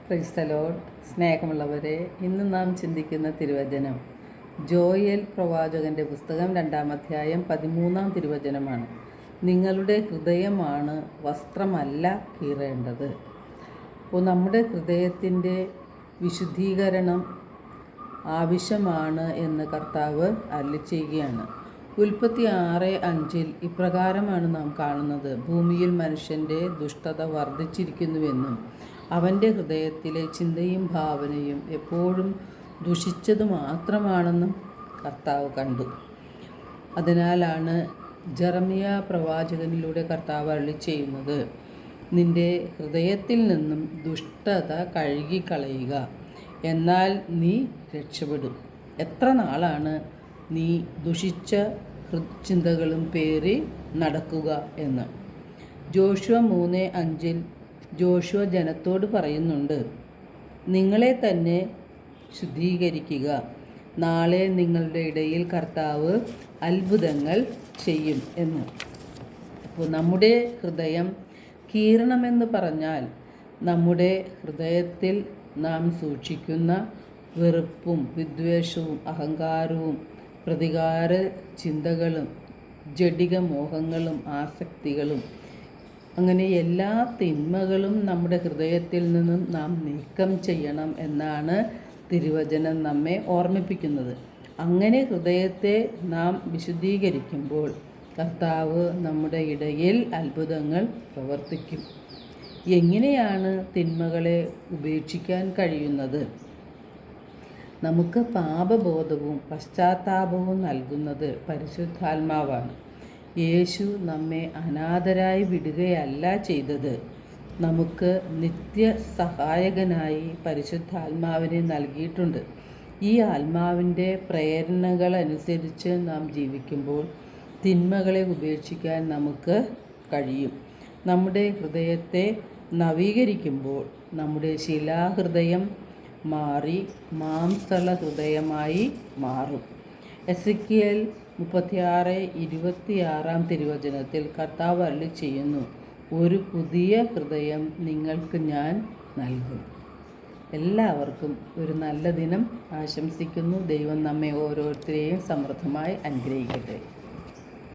Praise the Lord. സ്നേഹമുള്ളവരെ, ഇന്ന് നാം ചിന്തിക്കുന്ന തിരുവചനം ജോയേൽ പ്രവാചകൻ്റെ പുസ്തകം 2-ാം അധ്യായം 13-ാം തിരുവചനമാണ്. നിങ്ങളുടെ ഹൃദയമാണ്, വസ്ത്രമല്ല കീറേണ്ടത്. അപ്പോൾ നമ്മുടെ ഹൃദയത്തിൻ്റെ വിശുദ്ധീകരണം ആവശ്യമാണ് എന്ന് കർത്താവ് അരുളിച്ചെയ്യുകയാണ്. ഉൽപ്പത്തി 6:5 ഇപ്രകാരമാണ് നാം കാണുന്നത്: ഭൂമിയിൽ മനുഷ്യൻ്റെ ദുഷ്ടത വർദ്ധിച്ചിരിക്കുന്നുവെന്നും അവൻ്റെ ഹൃദയത്തിലെ ചിന്തയും ഭാവനയും എപ്പോഴും ദുഷിച്ചത് മാത്രമാണെന്നും കർത്താവ് കണ്ടു. അതിനാലാണ് ജെറമ്യാ പ്രവാചകനിലൂടെ കർത്താവ് അരുളിച്ചെയ്യുന്നത്: നിൻ്റെ ഹൃദയത്തിൽ നിന്നും ദുഷ്ടത കഴുകിക്കളയുക, എന്നാൽ നീ രക്ഷപ്പെടും. എത്ര നാളാണ് നീ ദുഷിച്ച ചിന്തകളും പേറി നടക്കുക എന്ന്. ജോഷുവ 3:5 ജോഷുവ ജനത്തോട് പറയുന്നുണ്ട്: നിങ്ങളെ തന്നെ ശുദ്ധീകരിക്കുക, നാളെ നിങ്ങളുടെ ഇടയിൽ കർത്താവ് അത്ഭുതങ്ങൾ ചെയ്യും എന്ന്. അപ്പോൾ നമ്മുടെ ഹൃദയം കീറണമെന്ന് പറഞ്ഞാൽ നമ്മുടെ ഹൃദയത്തിൽ നാം സൂക്ഷിക്കുന്ന വെറുപ്പും വിദ്വേഷവും അഹങ്കാരവും പ്രതികാര ചിന്തകളും ജഡിക മോഹങ്ങളും ആസക്തികളും അങ്ങനെ എല്ലാ തിന്മകളും നമ്മുടെ ഹൃദയത്തിൽ നിന്നും നാം നീക്കം ചെയ്യണം എന്നാണ് തിരുവചനം നമ്മെ ഓർമ്മിപ്പിക്കുന്നത്. അങ്ങനെ ഹൃദയത്തെ നാം വിശുദ്ധീകരിക്കുമ്പോൾ കർത്താവ് നമ്മുടെ ഇടയിൽ അത്ഭുതങ്ങൾ പ്രവർത്തിക്കും. എങ്ങനെയാണ് തിന്മകളെ ഉപേക്ഷിക്കാൻ കഴിയുന്നത്? നമുക്ക് പാപബോധവും പശ്ചാത്താപവും നൽകുന്നത് പരിശുദ്ധാത്മാവാണ്. യേശു നമ്മെ അനാഥരായി വിടുകയല്ല ചെയ്തത്. നമുക്ക് നിത്യ സഹായകനായി പരിശുദ്ധാത്മാവിനെ നൽകിയിട്ടുണ്ട്. ഈ ആത്മാവിൻ്റെ പ്രേരണകളനുസരിച്ച് നാം ജീവിക്കുമ്പോൾ തിന്മകളെ ഉപേക്ഷിക്കാൻ നമുക്ക് കഴിയും. നമ്മുടെ ഹൃദയത്തെ നവീകരിക്കുമ്പോൾ നമ്മുടെ ശിലാഹൃദയം മാറി മാംസള ഹൃദയമായി മാറും. എസെക്കിയേൽ 36:26 തിരുവചനത്തിൽ കർത്താവ് അരുളിച്ചെയ്യുന്നു: ഒരു പുതിയ ഹൃദയം നിങ്ങൾക്ക് ഞാൻ നൽകും. എല്ലാവർക്കും ഒരു നല്ല ദിനം ആശംസിക്കുന്നു. ദൈവം നമ്മെ ഓരോരുത്തരെയും സമൃദ്ധമായി അനുഗ്രഹിക്കട്ടെ.